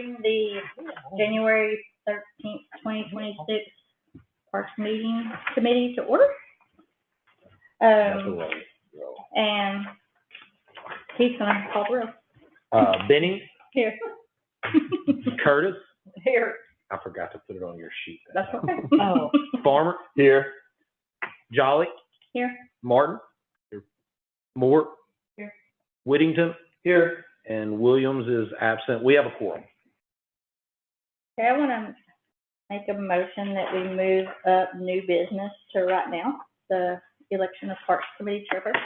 bring the January 13th, 2026 Parks Committee to order. And he's gonna call the roll. Benny. Here. Curtis. Here. I forgot to put it on your sheet. That's okay. Oh. Farmer. Here. Jolly. Here. Martin. Here. Moore. Here. Whittington. Here. And Williams is absent. We have a quorum. Okay, I want to make a motion that we move up new business to right now, the election of Parks Committee chairperson.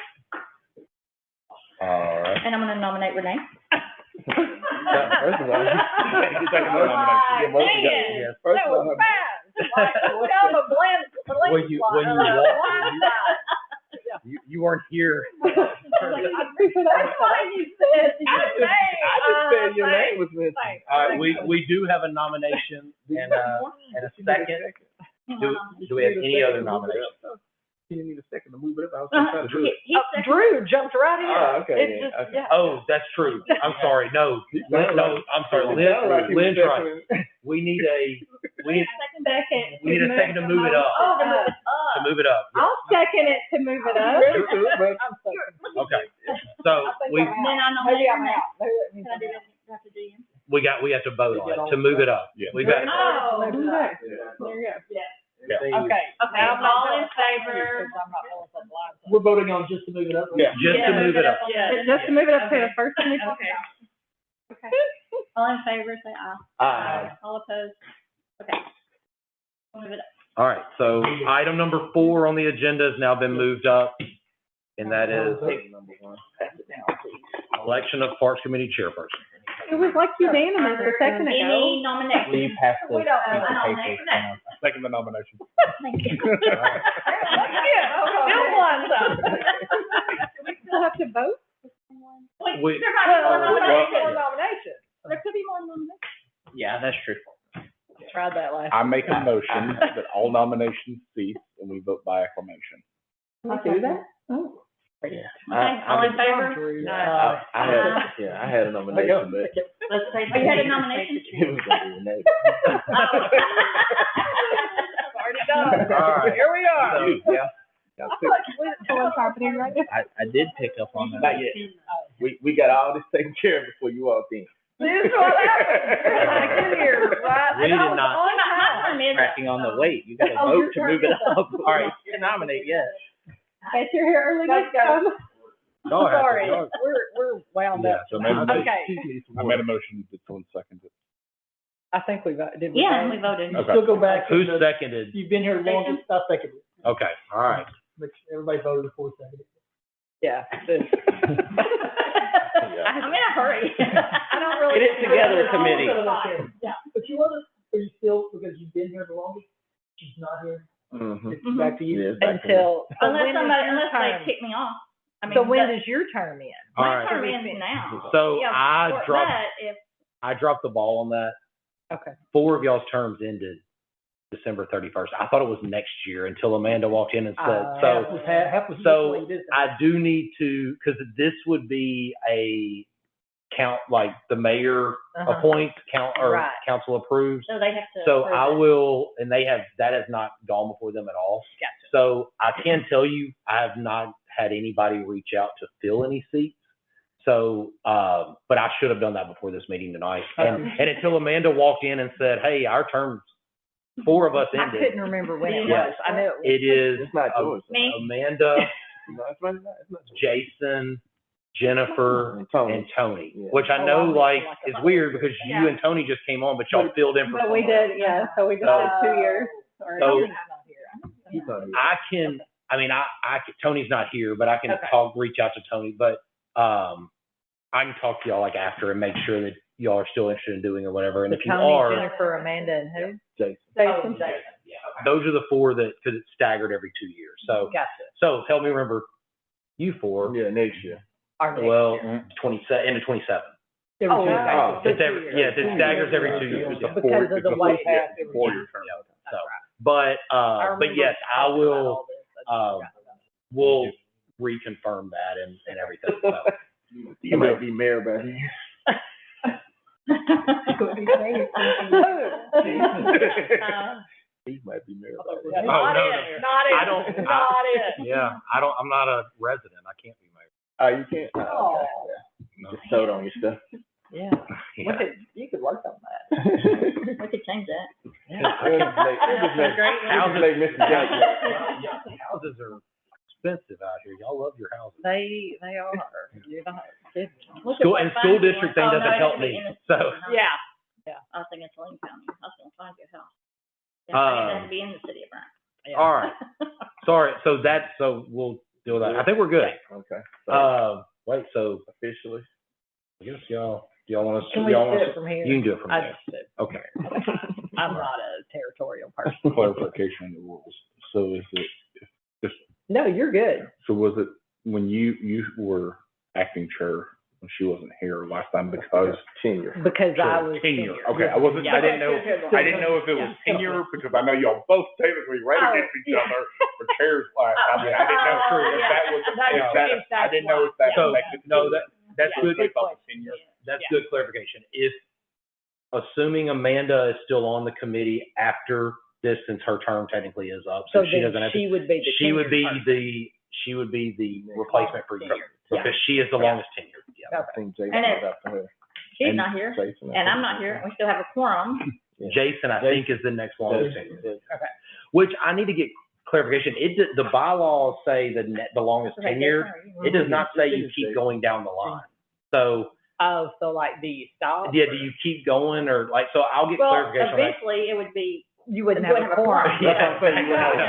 All right. And I'm going to nominate Renee. First of all, you take another nomination. Yes. First of all, You weren't here. That's why you said I just said your name was missing. All right, we do have a nomination and a second. Do we have any other nominations? You need a second to move it up. I was trying to do it. Drew jumped right in. Oh, okay. It's Yeah, just, okay. yeah. Oh, that's true. I'm sorry. No, I'm sorry. Lynn's right. We need a second to move it up. Oh, to move it up. To move it up. I'll second it to move it up. Okay. So we Then I nominate Renee. Can I do that? Do I have to do it again? we have to vote on it to move it up. Yeah. We've got. Oh, Yeah. there you go. Yeah. Okay. All in favor? We're voting on just to move it up? Yeah. Just to move it up. Just to move it up to the first one. Okay. Okay. All in favor, say aye. Aye. All opposed? Okay. Move it up. All right. So item number 4 on the agenda has now been moved up, and that is election of Parks Committee chairperson. It was like unanimous a second ago. Any nominations? Will you pass the We don't have piece a of nomination. paper down? Second the nomination. Thank you. Still one, though. Do we still have to vote? We- There might be more More nominations. nominations. There could be more nominations. Yeah, that's true. Tried that last. I make a motion that all nominations cease and we vote by acclamation. Can we do that? Oh. Okay, all in favor? I had a nomination, but Let's say, you had a nomination? it was gonna be Renee. Already done. All right. Here we are. Yeah. I did pick up on that. Not yet. We got all this taken care of before you walked in. This is what happens. I get here, right? We did And I was not. on My time. term is Tracking on the weight. You got to Oh, vote your to turn move it is up. All right, you can nominate, yes. Bet you're here early Let's next time. Y'all have to- Sorry, y'all- we're wound Yeah, up. So maybe Okay. I made a motion that someone seconded. I think we voted. Did we? Yeah, vote? we voted. Okay. Still go back. Who seconded? You've been here longest, I seconded. Okay. All right. Everybody voted before seconded. Yeah. I'm in a hurry. I don't really. Get it together, committee. Yeah, but you want to, are you still, because you've been here the longest, she's not here, Mm-hmm. it's back to you? Yeah, it's back to me. Until. Unless they kick me off. I mean, So when but does your term end? All my right. term ends now. So Yeah, I dropped the ball on that. Okay. 4 of y'all's terms ended December 31st. I thought it was next year until Amanda walked in and said, so I do need to, because this would be a count, like the mayor appoints, Right. council approves. So they have to. So approve I it. will, and that has not gone before them at all. Gotcha. So I can tell you, I have not had anybody reach out to fill any seats. So, but I should have done that before this meeting tonight. And until Amanda walked in and said, hey, our terms, 4 of us I ended. couldn't remember when it Yes. was. I knew it was. It is It's not yours. Me? Amanda, No, it's not yours. Jason, Jennifer, and Tony, Yeah. which I know is weird because you and Tony just came on, but y'all filled in for But we someone. did, yeah, so we just did 2 years. Or So- Tony's not here. He's not here. I can, Tony's not here, but I can Okay. reach out to Tony, but, I can talk to y'all like after and make sure that y'all are still interested in doing or whatever. And if you Tony, are, Jennifer, Amanda, and who? Jason. Jason. those are the 4 that, because it's staggered every 2 years. So, Gotcha. help me remember you 4. Yeah, next year. Our next Well, year. 27, into 27. Every 2 years. Oh, It's it staggers every 2 years. It's a Because of the way yeah, past every 4-year term. So, but yes, I will, we'll reconfirm that and everything. So, You might be mayor by then. He might be married. Oh, no, no. I don't, I'm not a resident. I can't be married. Oh, you can't? Oh. No. Just sewed on your stuff. Yeah, Yeah. you could work on that. We could change that. Houses are expensive out here. Y'all love your houses. They are. You're not kidding. Look at School, what and school fine you district want. thing Oh, no, doesn't it help has to be me. in the So, city, huh? Yeah. I was thinking it's Lane County. I was gonna find your house. Yeah, it has to be in the city of Bryan. all right. Sorry. So we'll deal with that. I think we're good. Okay. Wait, so Officially. I guess do y'all want Can to, we y'all do want it from here? you can do it from I there. just, Okay. I'm not a territorial person. Clarification on the rules. So is it, No, you're good. so was it when you were acting chair when she wasn't here last time because tenure? Because I was Tenure. senior. Okay, I wasn't, I didn't know if it was Yeah. tenure because I know y'all both technically ran Oh, against each yeah. other for chairs last time. I didn't know if that was, I didn't know if that So, affected. no, that's Yeah, good. Based off of tenure. That's Yeah. good clarification. If, assuming Amanda is still on the committee after this, since her term technically is up, So so she then doesn't have to, she would be the she would be tenured she would be the replacement for you, Tenured, yeah. because she is the Yeah. longest tenured. Yeah. I think Jason And it- was after her. She's And not here, Jason, I and I'm think. not here. We still have a quorum. Jason, I think, is the next longest Jason. tenured. Okay. Which I need to get clarification. The bylaws say the longest tenured. It does not say you keep going down the line. So, Oh, so like, do you stop? yeah, do you keep going or like, so I'll get Well, clarification on that. eventually it would be, You wouldn't You have a quorum. Yeah. So you went out of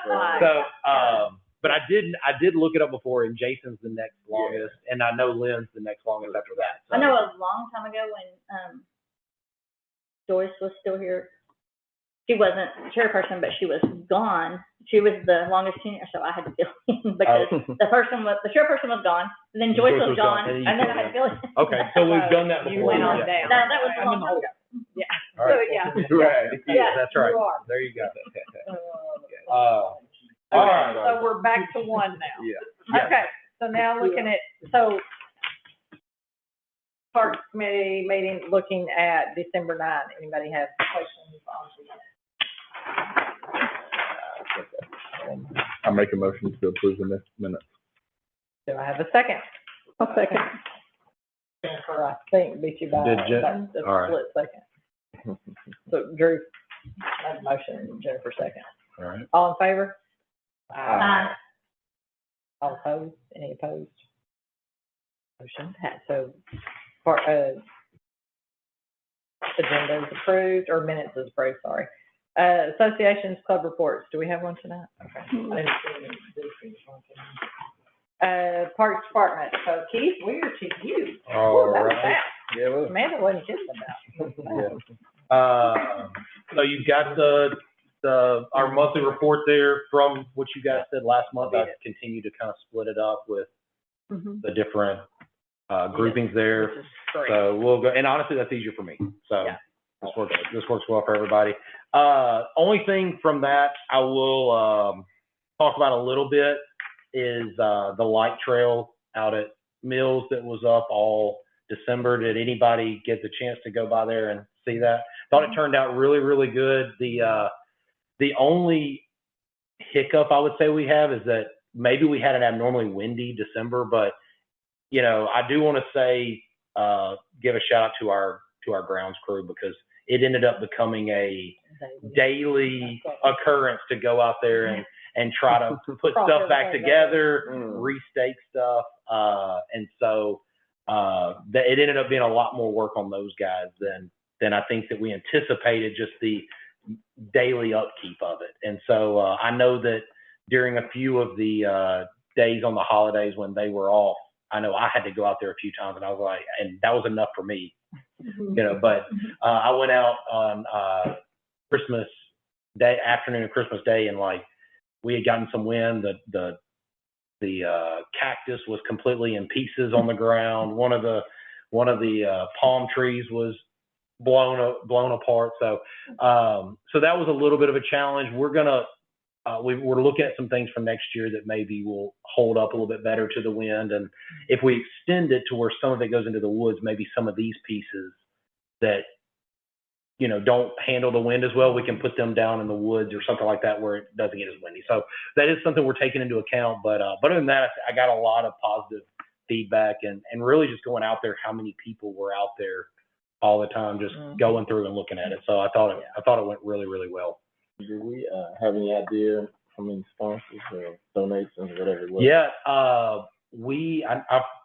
quorum, so- So, but I did look it up before, and Jason's the next longest, and I know Lynn's the next longest after that. So. I know a long time ago when, Joyce was still here. She wasn't chairperson, but she was gone. She was the longest tenure, so I had to fill in because the chairperson was gone, and then Joyce was gone, and then I had to fill in. Okay, so we've done that before. You went on Yeah. down. No, that was a long time ago. Yeah. All right. So, yeah. Right. Yeah. That's right. You are. There you go. Okay, all right. so we're back to one now. Yeah. Yeah. Okay, so now looking at, Parks Committee meeting, looking at December 9. Anybody have questions on that? I make a motion to approve the next minute. Do I have a second? I'll second. Jennifer, I think, beat you by Did Jen- about a all right. split second. So Drew made a motion, Jennifer second. All right. All in favor? Aye. All opposed? Any opposed? Motion passed. So, agenda is approved, or minutes is approved, sorry. Associations, club reports. Do we have one tonight? Okay. I didn't see any. Parks Department. So Keith, we're to you. All Ooh, that was right. fast. Yeah, well. Amanda wasn't kidding about. So you've got our monthly report there from what you guys said last month. I've continued to kind of split it up with the different groupings there. Which is great. So we'll go, and honestly, that's easier for me. So Yeah. this works well for everybody. Only thing from that I will talk about a little bit is the light trail out at Mills that was up all December. Did anybody get the chance to go by there and see that? Thought it turned out really, really good. The only hiccup I would say we have is that maybe we had an abnormally windy December, but you know, I do want to say, give a shout out to our grounds crew, because it ended up becoming a daily occurrence to go out there and try to put stuff back together, restake stuff. And so, that it ended up being a lot more work on those guys than I think that we anticipated, just the daily upkeep of it. And so, I know that during a few of the, days on the holidays when they were off, I know I had to go out there a few times, and I was like, and that was enough for me, you know, but, I went out on, Christmas Day, afternoon of Christmas Day, and like, we had gotten some wind. The cactus was completely in pieces on the ground. One of the palm trees was blown apart. So, so that was a little bit of a challenge. We're looking at some things for next year that maybe will hold up a little bit better to the wind. And if we extend it to where some of it goes into the woods, maybe some of these pieces that, you know, don't handle the wind as well, we can put them down in the woods or something like that where it doesn't get as windy. So that is something we're taking into account. But other than that, I got a lot of positive feedback and really just going out there, how many people were out there all the time, just going through and looking at it. So I thought it went really, really well. Do we have any idea how many sponsors or donations or whatever it was? Yeah,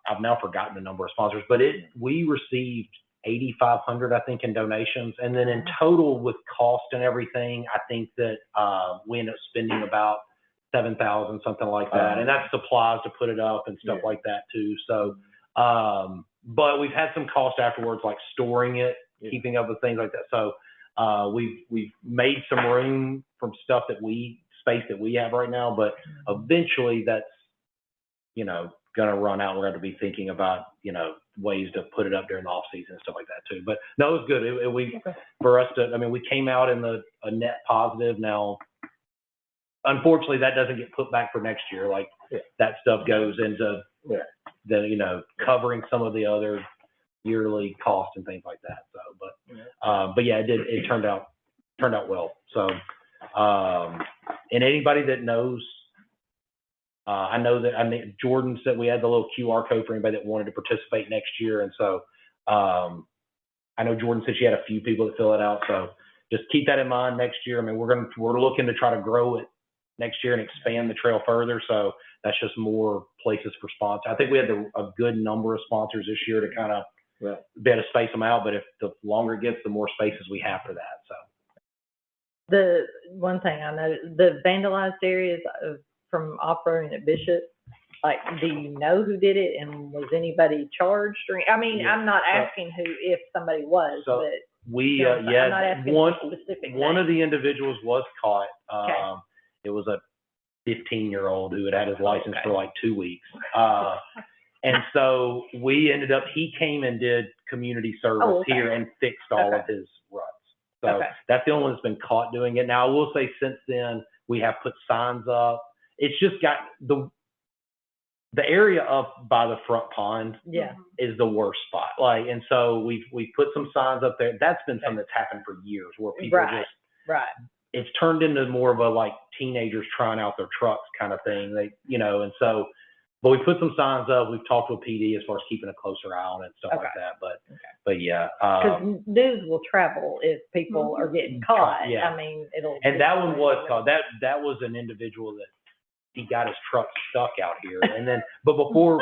I've now forgotten the number of sponsors, but we received 8,500, I think, in donations, and then in total with cost and everything, I think that we ended up spending about 7,000, something like that, and that's supplies to put it up and stuff like that too. So, but we've had some cost afterwards, like storing it, keeping up with things like that. So we've made some room from space that we have right now, but eventually that's, you know, going to run out. We're going to be thinking about, you know, ways to put it up during the off season and stuff like that too. But no, it was good. For us to, I mean, we came out in a net positive. Now, unfortunately, that doesn't get put back for next year. Like that stuff goes into the, you know, covering some of the other yearly costs and things like that. So, but yeah, it turned out well. So, and anybody that knows, I know that, I mean, Jordan said we had the little QR code for anybody that wanted to participate next year. And so, I know Jordan said she had a few people that fill it out. So just keep that in mind next year. I mean, we're looking to try to grow it next year and expand the trail further. So that's just more places for sponsors. I think we had a good number of sponsors this year to kind of be able to space them out. But if the longer it gets, the more spaces we have for that. So the one thing I know, the vandalized areas from off-roading at Bishop, like, do you know who did it, and was anybody charged? Or, I mean, I'm not asking if somebody was, so but we, I'm not asking one specific of the individuals was caught. Okay. It was a 15-year-old who had his license for like 2 weeks. And so he came and did community service here and fixed all of his ruts. So that's the only one that's been caught doing it. Now, I will say since then, we have put signs up. It's just got the area up by the front pond is the worst spot. Like, and so we've put some signs up there. That's been something that's happened for years where people it's turned into more of a like teenagers trying out their trucks kind of thing. They, you know, and so, but we put some signs up. We've talked with PD as far as keeping a closer eye on it and stuff like that. But yeah. Because news will travel if people are getting caught. Yeah. I mean, it'll. And that one was caught. That was an individual that he got his truck stuck out here. And then, but before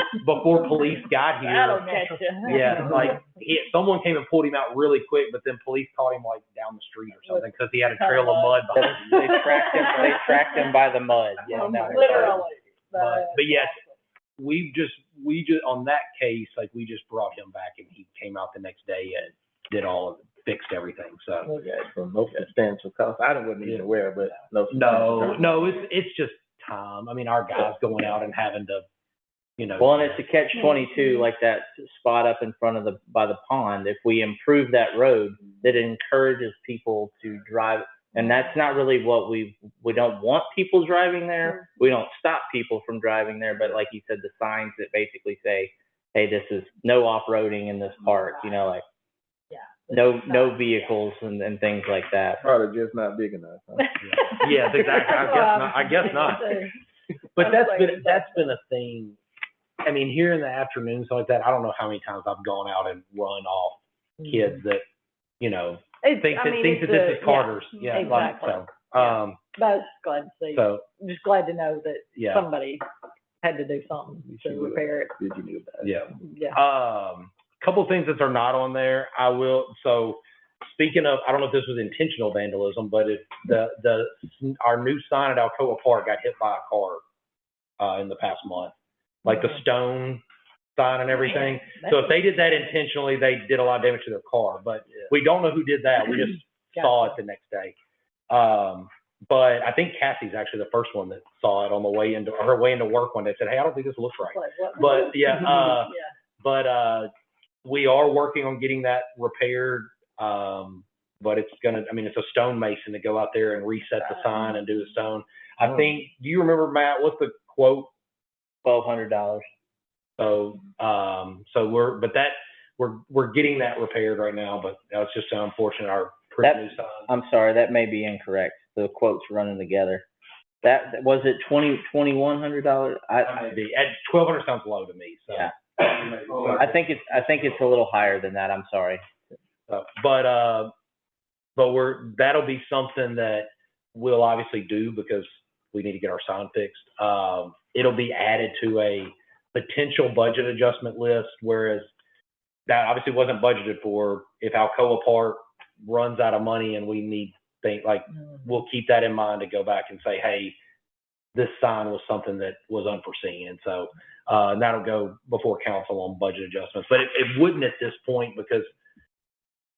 police got here, That'll catch you. yeah, like someone came and pulled him out really quick, but then police caught him like down the street or something because he had a trail of mud behind him. They tracked him by the mud. Yeah, Literally. But yes, we just on that case, like we just brought him back and he came out the next day and did all of it, fixed everything. So So no substantial cost. I wasn't even aware, but no, it's just time. I mean, our guys going out and having to, you know. Well, and it's a catch-22, like that spot up in front of by the pond. If we improve that road, that encourages people to drive. And that's not really what we don't want people driving there. We don't stop people from driving there. But like you said, the signs that basically say, hey, this is no off-roading in this park, you know, like no vehicles and things like that. Probably just not big enough. Huh? Yeah, exactly. I guess not. But that's been a thing. I mean, here in the afternoons like that, I don't know how many times I've gone out and run off kids that, you know, think that this is Carter's. Yeah, exactly. Like, so, but I was glad to see. So I'm just glad to know that somebody had to do something to repair it. Did you do that? Yeah. Couple of things that are not on there. So speaking of, I don't know if this was intentional vandalism, but our new sign at Alcoa Park got hit by a car in the past month, like the stone sign and everything. So if they did that intentionally, they did a lot of damage to their car, but we don't know who did that. We just saw it the next day. But I think Cassie's actually the first one that saw it on her way into work one day. Said, hey, I don't think this looks right. But but we are working on getting that repaired. But it's it's a stonemason to go out there and reset the sign and do the stone. I think, do you remember, Matt, what's the quote? $1,200. So, we're getting that repaired right now, but that's just unfortunate. Our pretty new sign. I'm sorry, that may be incorrect. The quotes running together. That was it $2,100? Maybe at $1,200 sounds low to me. So Yeah. I think it's a little higher than that. I'm sorry. But that'll be something that we'll obviously do because we need to get our sign fixed. It'll be added to a potential budget adjustment list, whereas that obviously wasn't budgeted for. If Alcoa Park runs out of money and we need things like, we'll keep that in mind to go back and say, hey, this sign was something that was unforeseen. And so that'll go before council on budget adjustments. But it wouldn't at this point, because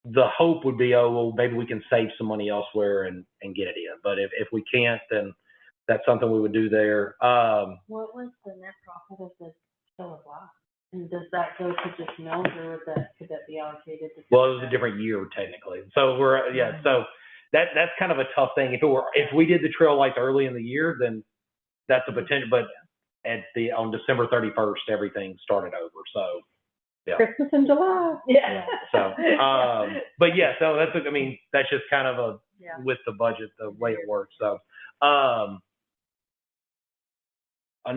the hope would be, oh, well, maybe we can save some money elsewhere and get it in. But if we can't, then that's something we would do there. What was the net profit of the Killer Block? And does that go to just mills, or could that be allocated to? Well, it was a different year technically. So so that's kind of a tough thing. If we did the trail lights early in the year, then that's a potential. But on December 31st, everything started over. So yeah. Christmas in July. Yeah. So but yeah, so that's just kind of with the budget, the way it works. So I'm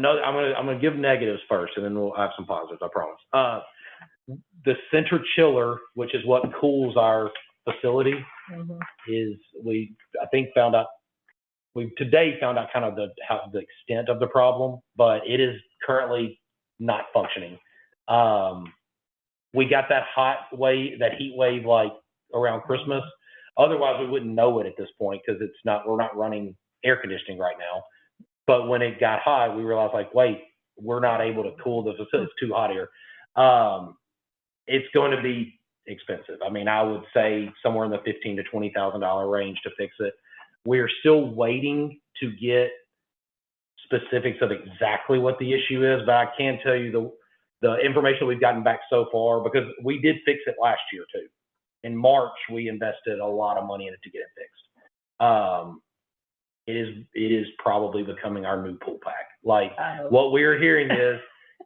gonna give negatives first, and then we'll have some positives, I promise. The center chiller, which is what cools our facility, we found out kind of the extent of the problem, but it is currently not functioning. We got that heat wave like around Christmas. Otherwise, we wouldn't know it at this point because we're not running air conditioning right now. But when it got hot, we realized, like, wait, we're not able to cool the facility. It's too hot here. It's going to be expensive. I mean, I would say somewhere in the $15,000 to $20,000 range to fix it. We're still waiting to get specifics of exactly what the issue is, but I can tell you the information we've gotten back so far, because we did fix it last year too. In March, we invested a lot of money in it to get it fixed. It is probably becoming our new pool pack. Like, what we're hearing is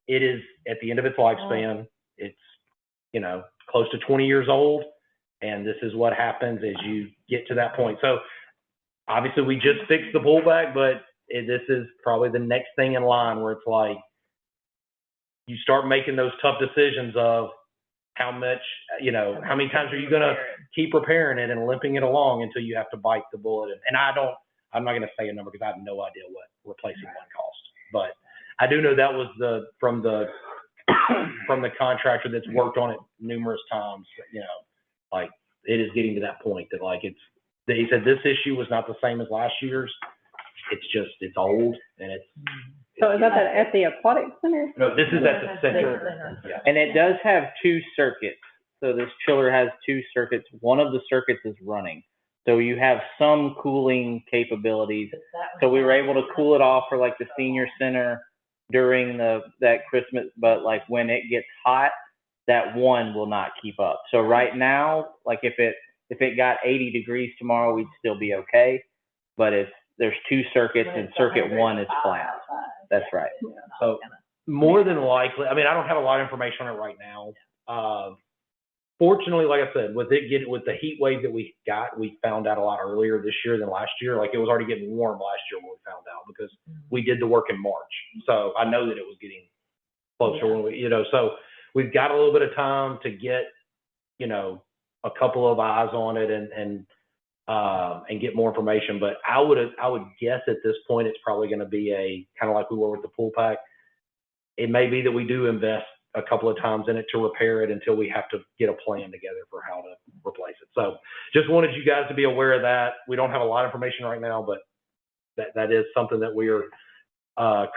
it is at the end of its lifespan. It's, close to 20 years old. And this is what happens as you get to that point. So obviously we just fixed the pool pack, but this is probably the next thing in line where it's like, you start making those tough decisions of how much, how many times are you going to keep repairing it and limping it along until you have to bite the bullet. And I'm not going to say a number because I have no idea what replacing one cost, but I do know that was from the contractor that's worked on it numerous times, like it is getting to that point that he said this issue was not the same as last year's. It's old and it's. So is that at the aquatic center? No, this is at the center. Yeah. And it does have 2 circuits. So this chiller has 2 circuits. One of the circuits is running. So you have some cooling capabilities. So we were able to cool it off for like the senior center during that Christmas, but like when it gets hot, that one will not keep up. So right now, like if it got 80 degrees tomorrow, we'd still be okay. But there's 2 circuits and circuit 1 is flat. That's right. So more than likely, I don't have a lot of information on it right now. Fortunately, like I said, with the heat wave that we got, we found out a lot earlier this year than last year. Like it was already getting warm last year when we found out because we did the work in March. So I know that it was getting closer when we, so we've got a little bit of time to get, a couple of eyes on it and get more information. But I would guess at this point, it's probably going to be a kind of like we were with the pool pack. It may be that we do invest a couple of times in it to repair it until we have to get a plan together for how to replace it. So just wanted you guys to be aware of that. We don't have a lot of information right now, but that is something that we are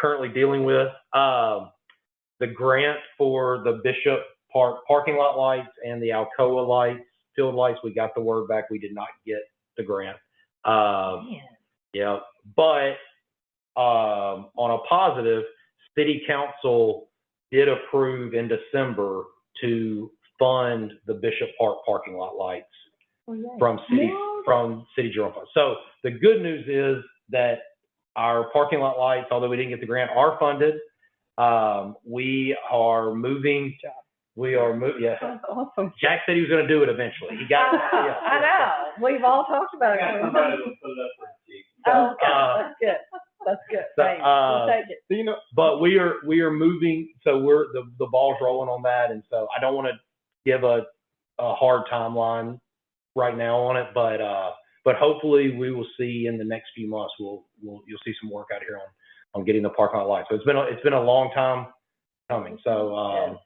currently dealing with. The grant for the Bishop Park parking lot lights and the Alcoa lights, field lights, we got the word back. We did not get the grant. Yeah, but on a positive, City Council did approve in December to fund the Bishop Park parking lot lights from City General Fund. So the good news is that our parking lot lights, although we didn't get the grant, are funded. We are moving We are yeah. That's awesome. Jack said he was gonna do it eventually. He got, yeah. I know, we've all talked about it. Oh, okay, that's good, that's good. So, Hey, we'll take it. You know, But we are moving, so we're, the ball's rolling on that, and so I don't want to give a hard timeline right now on it, but hopefully we will see in the next few months, you'll see some work out here on getting the parking lot lights. So it's been a long time coming, so,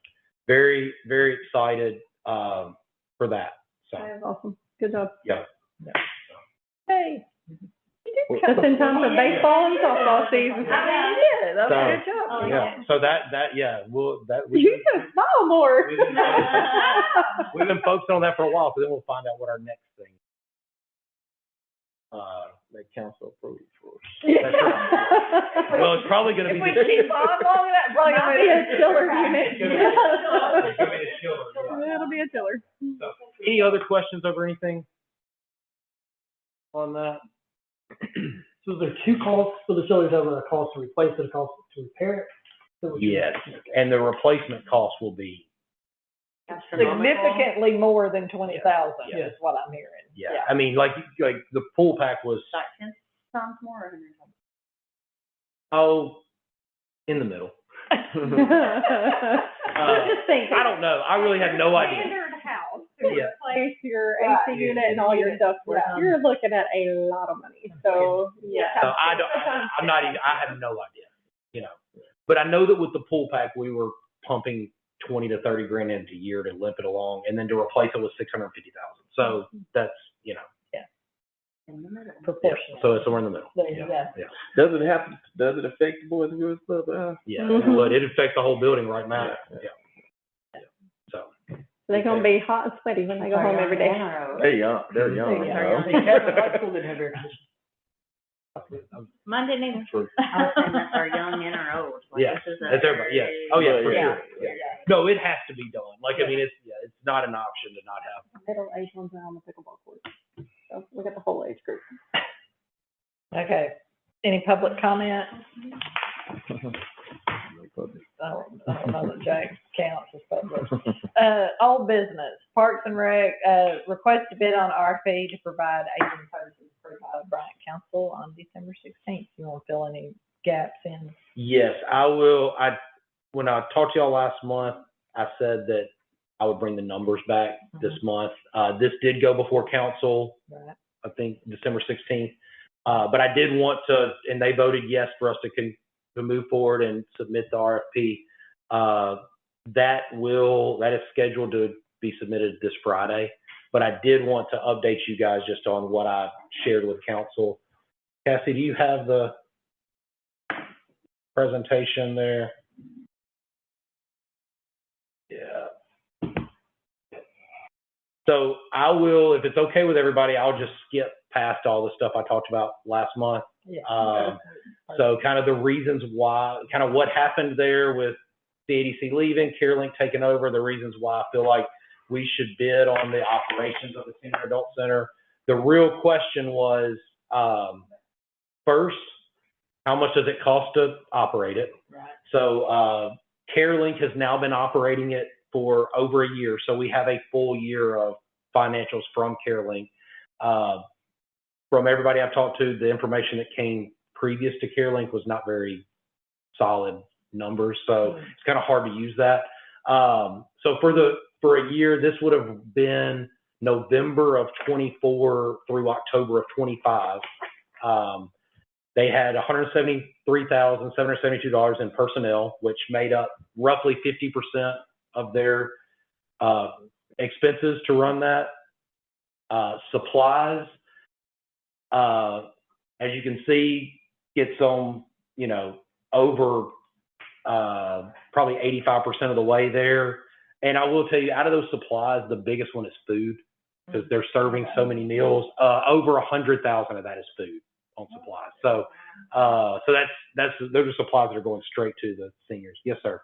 very, very excited, for that, so. That's awesome, good job. Yeah. Hey. Just in time for baseball and softball season. Yeah, that's a good job. Yeah, so You can smile more. we've been focusing on that for a while, so then we'll find out what our next thing. That council approved for us. That's right. Well, it's probably gonna be. If we keep on long enough, probably gonna be a chiller unit. It's gonna be a chiller, yeah. It'll be a chiller. So, any other questions over anything on that? So is there two costs for the chillers, over a cost to replace it, a cost to repair it? So would you- Yes, and the replacement cost will be, Significantly more than 20,000 Yeah. is what I'm hearing. yeah, I mean, like the pool pack was, Like 10 times more or 100 times? in the middle. Just think. I don't know, I really have no idea. Standard house to Yeah. replace your AC unit and all your ductwork, you're looking at a lot of money, so, yeah. So I'm not even, I have no idea, you know. But I know that with the pool pack, we were pumping 20 to 30 grand into a year to limp it along, and then to replace it was 650,000. So that's, you know, In the middle. Proportional. so it's somewhere in the middle. There you go. Does it affect the Boys and Girls Club? Yeah, Mhm. but it affects the whole building right now. Yeah. So. They're gonna be hot and sweaty when they go home every day. They're young. They're young. There you you know. High school didn't have air conditioning. Mine didn't even. True. I was saying that's our young and our old. Like, Yeah, this is a that's everybody, yeah. Oh, yeah, for Yeah. sure. Yeah. No, it has to be done. Like, I mean, it's not an option to not have. Middle-aged ones are on the pickleball court. So we got the whole age group. Okay, any public comment? I don't know that Jack counts as public. Old business, Parks and Rec, request to bid on RFP to provide agent services approved by the Bryant Council on December 16th. You want to fill any gaps in? Yes, I will. When I talked to y'all last month, I said that I would bring the numbers back this month. This did go before council, Right. I think December 16th. But I did want to, and they voted yes for us to move forward and submit the RFP. That is scheduled to be submitted this Friday. But I did want to update you guys just on what I shared with council. Cassie, do you have the presentation there? Yeah. So I will, if it's okay with everybody, I'll just skip past all the stuff I talked about last month. Yeah. So kind of the reasons why, kind of what happened there with CADC leaving, CareLink taking over, the reasons why I feel like we should bid on the operations of the Senior Adult Center. The real question was, first, how much does it cost to operate it? Right. So CareLink has now been operating it for over a year. So we have a full year of financials from CareLink. From everybody I've talked to, the information that came previous to CareLink was not very solid numbers. So it's kind of hard to use that. So for a year, this would have been November of 24 through October of 25. They had $173,772 in personnel, which made up roughly 50% of their expenses to run that. Supplies, as you can see, gets on, over probably 85% of the way there. And I will tell you, out of those supplies, the biggest one is food, because they're serving so many meals. Over 100,000 of that is food on supplies. So those are supplies that are going straight to the seniors. Yes, sir.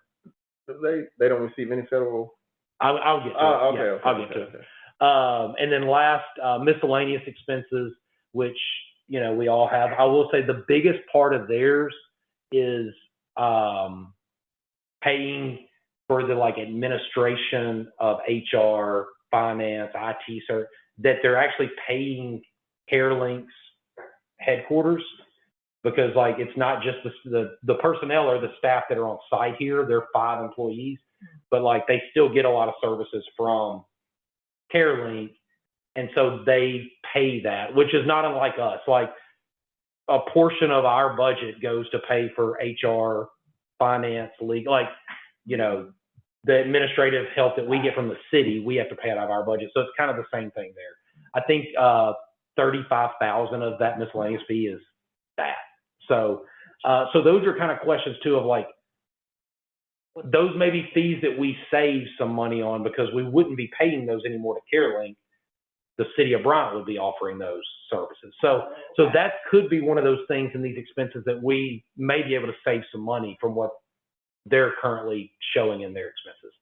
They don't receive any federal. I'll get to it. Oh, okay. Yeah, Okay. I'll get to it. And then last, miscellaneous expenses, which, we all have. I will say the biggest part of theirs is paying for the like administration of HR, finance, IT, that they're actually paying CareLink's headquarters, because like it's not just the personnel or the staff that are on site here. They're 5 employees, but like they still get a lot of services from CareLink, and so they pay that, which is not unlike us. Like a portion of our budget goes to pay for HR, finance, legal, like, you know, the administrative help that we get from the city, we have to pay out of our budget. So it's kind of the same thing there. I think $35,000 of that miscellaneous fee is that. So those are kind of questions too of like, those may be fees that we save some money on because we wouldn't be paying those anymore to CareLink. The city of Bryant would be offering those services. So that could be one of those things in these expenses that we may be able to save some money from what they're currently showing in their expenses.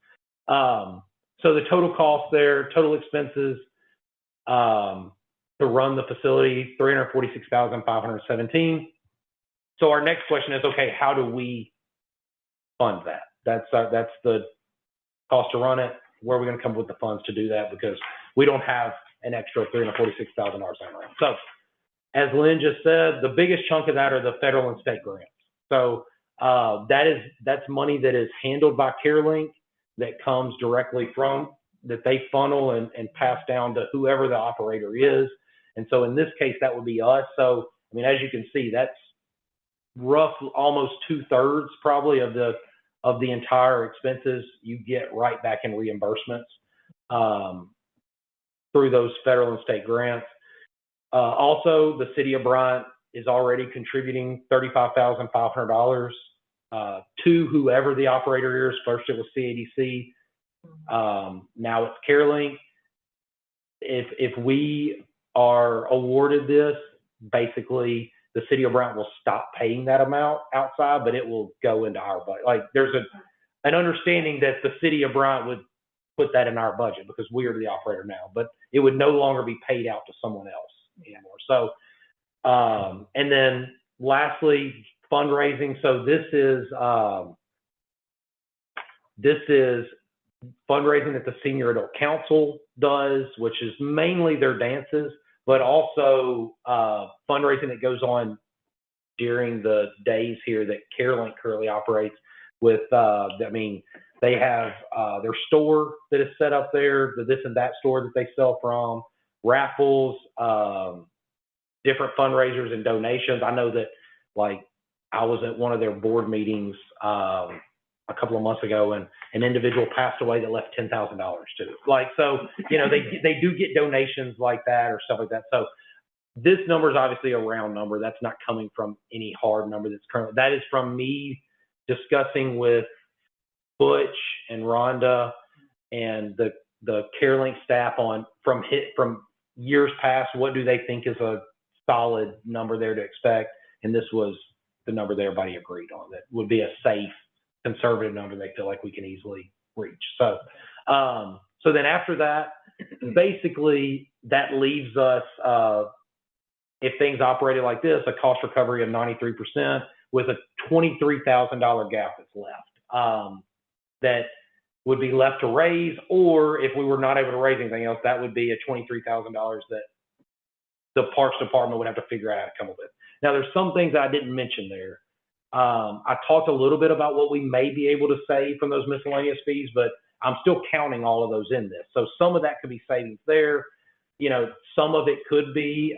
So the total cost there, total expenses to run the facility, $346,517. So our next question is, okay, how do we fund that? That's the cost to run it. Where are we going to come up with the funds to do that? Because we don't have an extra $346,000 right now. So as Lynn just said, the biggest chunk of that are the federal and state grants. So that's money that is handled by CareLink, that comes directly from, that they funnel and pass down to whoever the operator is. And so in this case, that would be us. So, I mean, as you can see, that's roughly almost 2/3 probably of the entire expenses you get right back in reimbursements through those federal and state grants. Also, the city of Bryant is already contributing $35,500 to whoever the operator is. First it was CADC, now it's CareLink. If we are awarded this, basically the city of Bryant will stop paying that amount outside, but it will go into our budget. Like there's an understanding that the city of Bryant would put that in our budget because we are the operator now, but it would no longer be paid out to someone else anymore. So, and then lastly, fundraising. So this is fundraising that the Senior Adult Council does, which is mainly their dances, but also fundraising that goes on during the days here that CareLink currently operates with, I mean, they have their store that is set up there, the this and that store that they sell from, raffles, different fundraisers and donations. I know that, like, I was at one of their board meetings a couple of months ago, and an individual passed away that left $10,000 to it. Like, so, you know, they do get donations like that or stuff like that. So this number is obviously a round number. That's not coming from any hard number that's currently, that is from me discussing with Butch and Rhonda and the CareLink staff from years past, what do they think is a solid number there to expect? And this was the number that everybody agreed on, that would be a safe, conservative number they feel like we can easily reach. So, so then after that, basically that leaves us, if things operated like this, a cost recovery of 93% with a $23,000 gap that's left, that would be left to raise, or if we were not able to raise anything else, that would be a $23,000 that the Parks Department would have to figure out how to come up with. Now, there's some things I didn't mention there. I talked a little bit about what we may be able to save from those miscellaneous fees, but I'm still counting all of those in this. So some of that could be savings there. You know, some of it could be,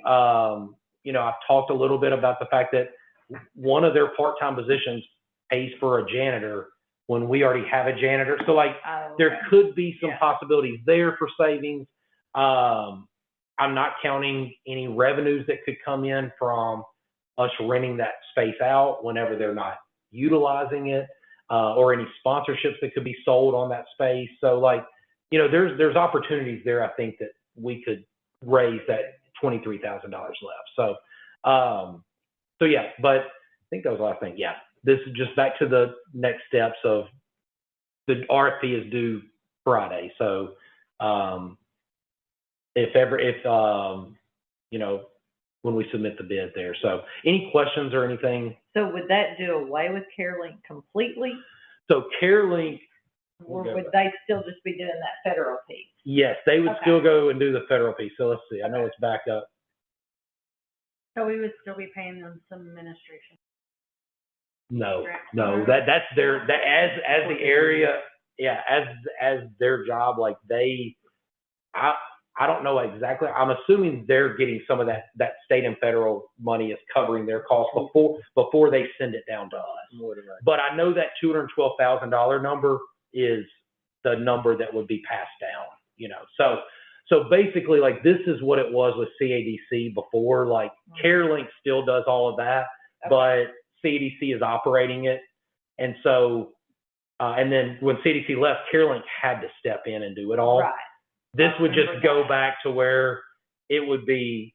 you know, I've talked a little bit about the fact that one of their part-time positions pays for a janitor when we already have a janitor. So like there could be some possibilities there for savings. I'm not counting any revenues that could come in from us renting that space out whenever they're not utilizing it, or any sponsorships that could be sold on that space. So like, you know, there's opportunities there, I think, that we could raise that $23,000 left. So, so yeah, but I think that was the last thing. Yeah, this is just back to the next steps of the RFP is due Friday. So, you know, when we submit the bid there. So any questions or anything? So would that do away with CareLink completely? So CareLink Or would they still just be doing that federal piece? Yes, they would Okay. still go and do the federal piece. So let's see. I know it's back up. So we would still be paying them some administration. No, Correct. no, that's their, that as the area, yeah, as their job, like I don't know exactly. I'm assuming they're getting some of that state and federal money is covering their costs before they send it down to us. But I know that $212,000 number is the number that would be passed down, you know. So basically, like, this is what it was with CADC before. Like, CareLink still does all of that, but CADC is operating it. And so, and then when CADC left, CareLink had to step in and do it all. Right. This would just go back to where it would be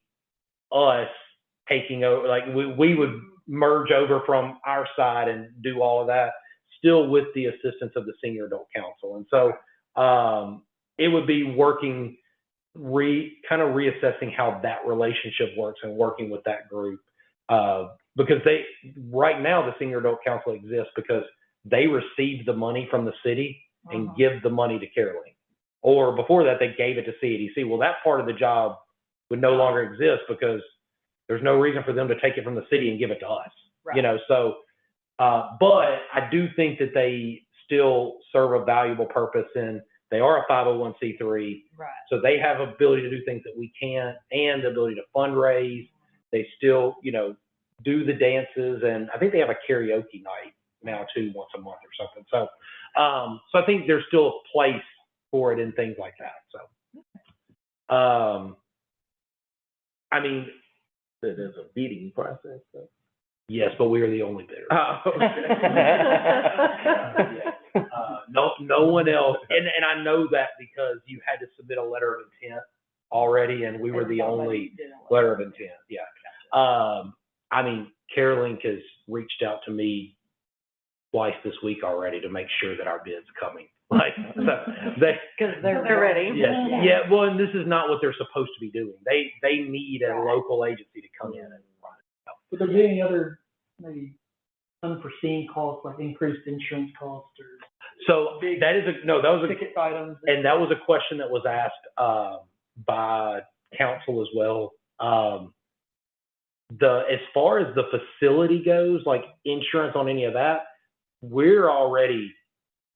us taking over, like we would merge over from our side and do all of that, still with the assistance of the Senior Adult Council. And so it would be working, kind of reassessing how that relationship works and working with that group. Because right now the Senior Adult Council exists because they receive the money from the city and give the money to CareLink. Or before that, they gave it to CADC. Well, that part of the job would no longer exist because there's no reason for them to take it from the city and give it to us. Right. You know, so, but I do think that they still serve a valuable purpose, and they are a 501c3. Right. So they have ability to do things that we can't, and the ability to fundraise. They still, you know, do the dances, and I think they have a karaoke night now too, once a month or something. So, so I think there's still a place for it and things like that. So, I mean, there's a bidding process. So. Yes, but we are the only bidder. Oh, No one else, and I know that because you had to submit a letter of intent already, and we were the only letter of intent. Yeah. I mean, CareLink has reached out to me twice this week already to make sure that our bid's coming. Like, so because they're ready. Yes. Yeah. Well, and this is not what they're supposed to be doing. They need a local agency to come in and run it. Would there be any other maybe unforeseen costs, like increased insurance costs or? So that was a ticket items. And that was a question that was asked by council as well. As far as the facility goes, like insurance on any of that, we're already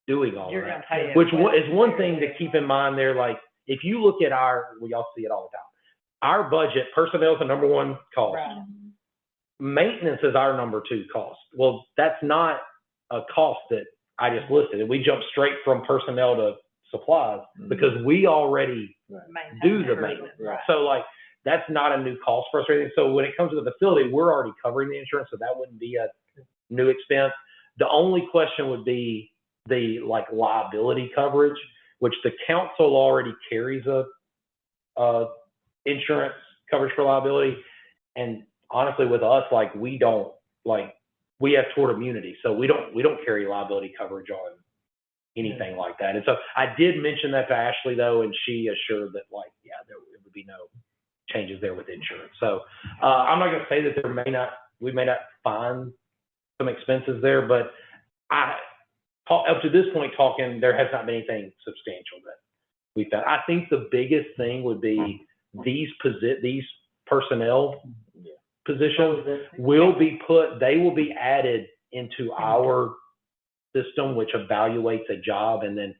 doing all of that, which is one thing to keep in mind there. Like, if you look at we all see it all the time. Our budget, personnel is the number one cost. Right. Maintenance is our number two cost. Well, that's not a cost that I just listed. And we jump straight from personnel to supplies because we already do the maintenance. Right. So, like, that's not a new cost for us or anything. So when it comes to the facility, we're already covering the insurance, so that wouldn't be a new expense. The only question would be the liability coverage, which the council already carries a insurance coverage for liability. And honestly, with us, we have tort immunity, so we don't carry liability coverage on anything like that. And so I did mention that to Ashley though, and she assured that there would be no changes there with insurance. So I'm not going to say that we may not find some expenses there, but up to this point there has not been anything substantial that we found. I think the biggest thing would be these personnel positions will be added into our system, which evaluates a job and then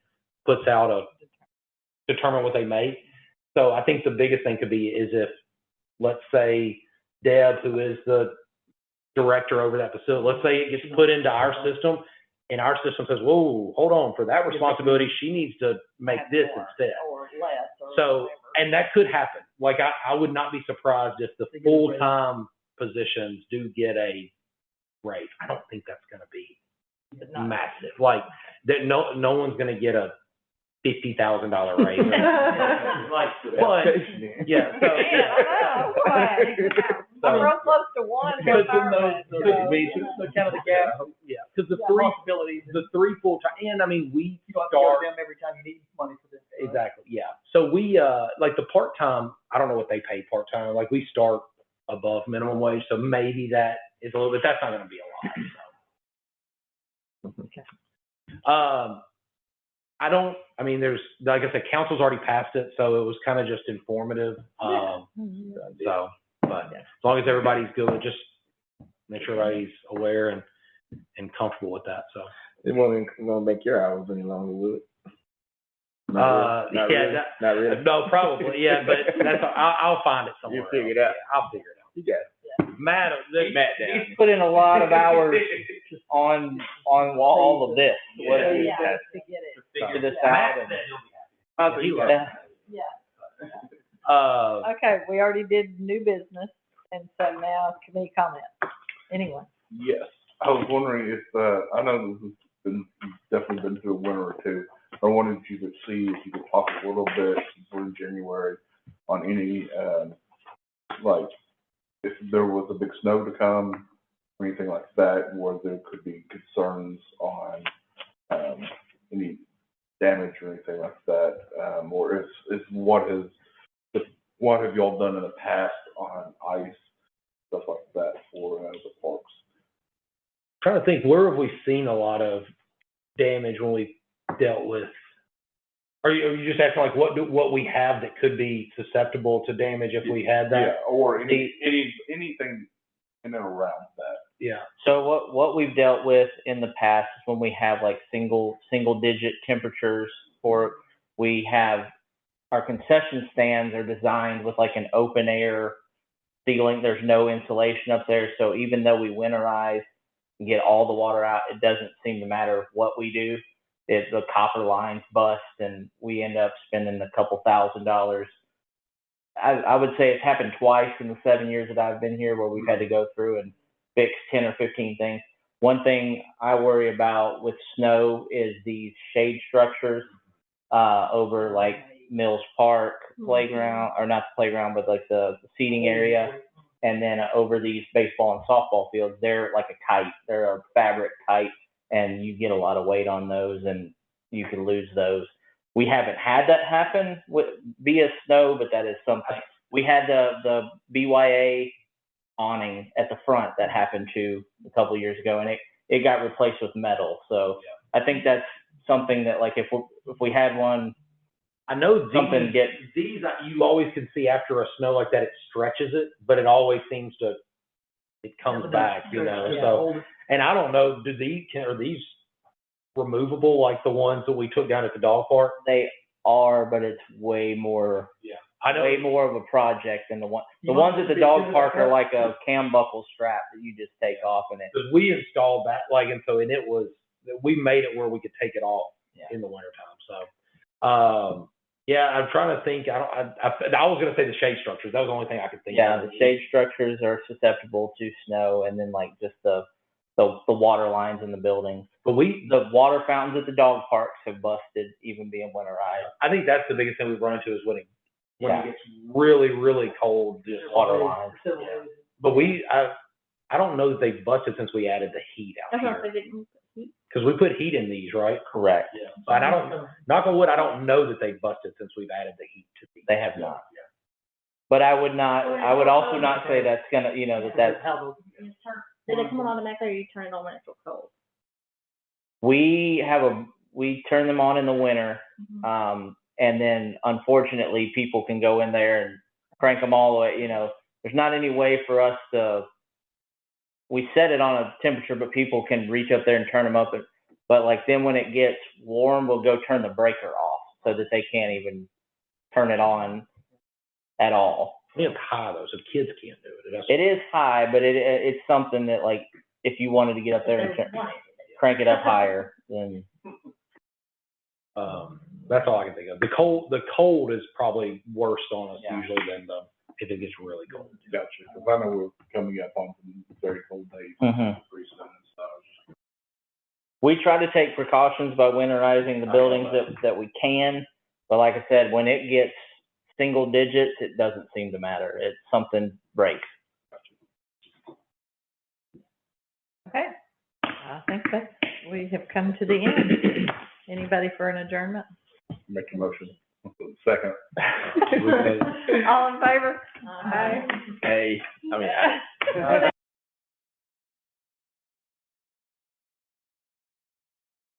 puts out determine what they make. So I think the biggest thing could be is if, let's say, Deb, who is the director over that facility, let's say it gets put into our system, and our system says, whoa, hold on, for that responsibility, she needs to make this instead. Or less. Or so, whatever. and that could happen. Like, I would not be surprised if the full-time positions do get a raise. I don't think that's going to be massive. Like, that no one's going to get a $50,000 raise. But yeah, so I'm real close to one. Because the kind of the gap. Yeah, because the three full-time, and I mean, we start them every time you need money for this. Right? Exactly. Yeah. So we like the part-time. I don't know what they pay part-time. Like, we start above minimum wage, so maybe that is a little bit. That's not going to be a lot. So. I mean, there's, like I said, council's already passed it, so it was kind of just informative. So, but as long as everybody's good, just make sure everybody's aware and comfortable with that, so. It won't make your hours any longer, will it? Not really. No, probably, yeah, but I'll find it somewhere. You'll figure it out. Yeah, I'll figure it out. You got it. Matt down. He's put in a lot of hours on all of this. What Yeah, it is, to get it. to figure this out. Okay, we already did new business, and so now committee comments. Anyone? Yes, I was wondering if, I know this has been, definitely been through a winter or two. I wanted you to see if you could talk a little bit during January on any, like, if there was a big snow to come or anything like that, where there could be concerns on, any damage or anything like that, or is what have y'all done in the past on ice, stuff like that for the parks? Trying to think, where have we seen a lot of damage when we dealt with? Are you just asking like what we have that could be susceptible to damage if we had that? Yeah, or anything in and around that. Yeah. So what we've dealt with in the past is when we have like single digit temperatures, or we have our concession stands are designed with like an open air ceiling. There's no insulation up there, so even though we winterize and get all the water out, it doesn't seem to matter what we do. If the copper lines bust and we end up spending a couple $1,000. I would say it's happened twice in the 7 years that I've been here where we've had to go through and fix 10 or 15 things. One thing I worry about with snow is these shade structures over like Mills Park playground, or not the playground, but like the seating area. And then over these baseball and softball fields, they're like a kite. They're a fabric kite, and you get a lot of weight on those and you can lose those. We haven't had that happen via snow, but that is something. We had the BYA awning at the front that happened to a couple of years ago, and it got replaced with metal. So I think that's something that, like, if we had one, I know these you always can see after a snow like that, it stretches it, but it always seems to, it comes back, you know. So, and I don't know, are these removable like the ones that we took down at the dog park? They are, but it's way more. Yeah, I know. Way more of a project than the ones at the dog park are like a cam buckle strap that you just take off and it. Because we installed that, like, and it was, we made it where we could take it off in the wintertime. So, yeah, I'm trying to think. I was going to say the shade structures. That was the only thing I could think of. Yeah, the shade structures are susceptible to snow, and then like just the water lines in the buildings. But the water fountains at the dog parks have busted, even being winterized. I think that's the biggest thing we've run into is when it gets really, really cold, just water lines. Yeah. But I don't know that they've busted since we added the heat out here. Because we put heat in these, right? Correct. Yeah. And I don't, knock on wood, I don't know that they've busted since we've added the heat to these. They have not. Yeah. But I would also not say that's gonna, that's. Did it come on automatically, or you turn it on when it's cold? We turn them on in the winter, and then unfortunately people can go in there and crank them all the way. There's not any way for us to. We set it on a temperature, but people can reach up there and turn them up. But like then when it gets warm, we'll go turn the breaker off so that they can't even turn it on at all. It's high though, so kids can't do it. It is high, but it's something that, like, if you wanted to get up there and crank it up higher, then. That's all I can think of. The cold is probably worse on us usually than if it gets really cold. Gotcha. Because I know we're coming up on some very cold days. Pretty soon and stuff. We try to take precautions by winterizing the buildings that we can, but like I said, when it gets single digits, it doesn't seem to matter. It's something breaks. Okay. I think we have come to the end. Anybody for an adjournment? Make a motion. Second. All in favor? Hey, I mean.